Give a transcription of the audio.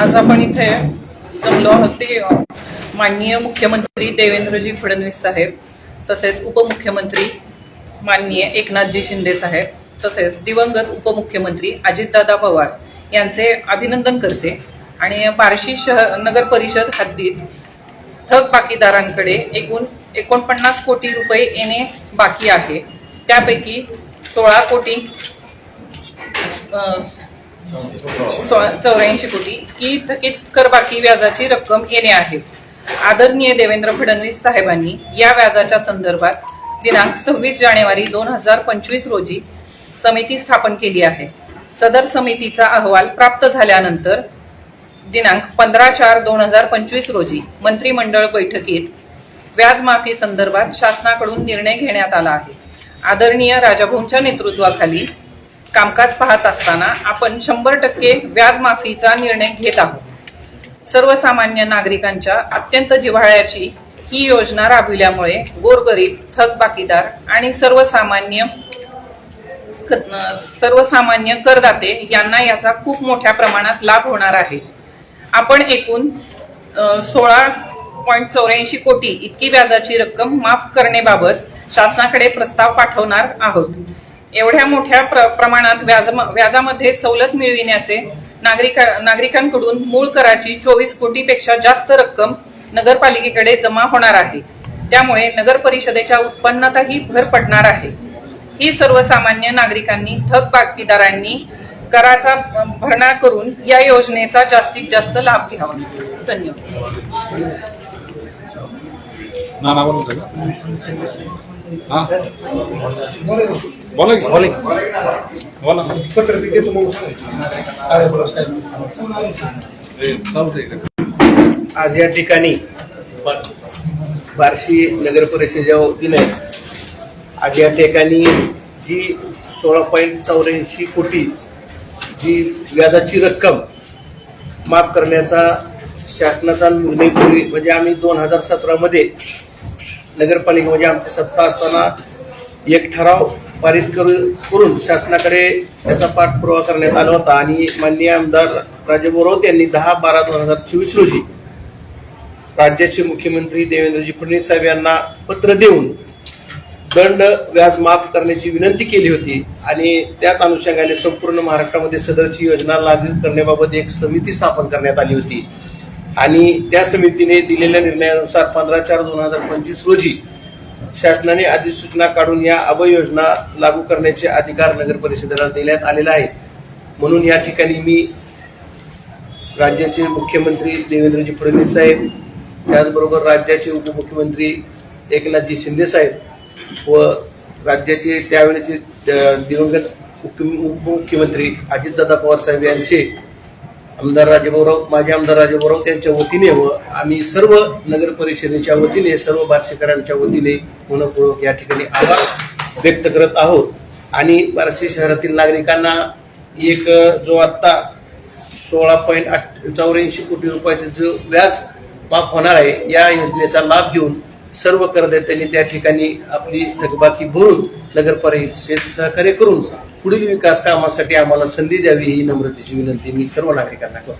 आज आपण इथे जमलो आहोत ते माननीय मुख्यमंत्री देवेंद्रजी फडणवीस साहेब, तसेच उपमुख्यमंत्री माननीय एकनाथजी शिंदे साहेब, तसेच दिवंगत उपमुख्यमंत्री अजितदादा पवार यांचे अभिनंदन करते। आणि बार्शी नगर परिषद हद्दीत थकबाकीदारांकडे एकूण 49 कोटी रुपये येणे बाकी आहे। त्यापैकी 16 कोटी 84 कोटी इतकी थकीत करबाकी व्याजाची रक्कम येणे आहे। आदरणीय देवेंद्र फडणवीस साहेबांनी या व्याजाच्या संदर्भात दिनांक 26 जानेवारी 2025 रोजी समिती स्थापन केली आहे। सदर समितीचा अहवाल प्राप्त झाल्यानंतर दिनांक 15/4/2025 रोजी मंत्रिमंडळ बैठकीत व्याज माफी संदर्भात शासनाकडून निर्णय घेण्यात आला आहे। आदरणीय राजाभाऊंच्या नेतृत्वाखाली कामकाज पाहत असताना आपण 100% व्याज माफीचा निर्णय घेत आहोत। सर्वसामान्य नागरिकांच्या अत्यंत जिव्हाळ्याची ही योजना राबविल्यामुळे गोरगरीब, थकबाकीदार आणि सर्वसामान्य करदाते यांना याचा खूप मोठ्या प्रमाणात लाभ होणार आहे। आपण एकूण 16.84 कोटी इतकी व्याजाची रक्कम माफ करण्याबाबत शासनाकडे प्रस्ताव पाठवणार आहोत। एवढ्या मोठ्या प्रमाणात व्याजामध्ये सवलत मिळविण्याचे नागरिकांकडून मूळ कराची 24 कोटीपेक्षा जास्त रक्कम नगरपालिकेकडे जमा होणार आहे। त्यामुळे नगर परिषदेच्या उत्पन्नातही भर पडणार आहे। ही सर्वसामान्य नागरिकांनी, थकबाकीदारांनी कराचा भरणा करून या योजनेचा जास्तीत जास्त लाभ घ्यावा। धन्यवाद। आज या ठिकाणी बार्शी नगर परिषदेच्या वतीने आज या ठिकाणी जी 16.84 कोटी जी व्याजाची रक्कम माफ करण्याचा शासनाचा निर्णय पूर्वी म्हणजे आम्ही 2017 मध्ये नगरपालिका म्हणजे आमची सत्ता असताना एक ठराव पारित करून शासनाकडे त्याचा पाठपुरावा करण्यात आला होता आणि माननीय आमदार राजाभाऊ यांनी 10/12/2024 रोजी राज्याचे मुख्यमंत्री देवेंद्रजी फडणवीस साहेब यांना पत्र देऊन दंड व्याज माफ करण्याची विनंती केली होती आणि त्याच अनुषंगाने संपूर्ण महाराष्ट्रामध्ये सदरची योजना लागू करण्याबाबत एक समिती स्थापन करण्यात आली होती आणि त्या समितीने दिलेल्या निर्णयानुसार 15/4/2025 रोजी शासनाने अधिसूचना काढून या अभय योजना लागू करण्याचे अधिकार नगर परिषदेला देण्यात आलेले आहेत। म्हणून या ठिकाणी मी राज्याचे मुख्यमंत्री देवेंद्रजी फडणवीस साहेब, त्याचबरोबर राज्याचे उपमुख्यमंत्री एकनाथजी शिंदे साहेब व राज्याचे त्यावेळेचे दिवंगत उपमुख्यमंत्री अजितदादा पवार साहेब यांचे माझे आमदार राजाभाऊ यांच्या वतीने व आम्ही सर्व नगर परिषदेच्या वतीने, सर्व बार्शीकरांच्या वतीने मनपूर्वक या ठिकाणी आभार व्यक्त करत आहोत। आणि बार्शी शहरातील नागरिकांना एक जो आता 16.84 कोटी रुपयाचे जो व्याज माफ होणार आहे या योजनेचा लाभ घेऊन सर्व करदात्यांनी त्या ठिकाणी आपली थकबाकी भरून नगर परिषदेत सहकार्य करून पुढील विकास कामासाठी आम्हाला संधी द्यावी ही नम्रतेची विनंती मी सर्व नागरिकांना करतो।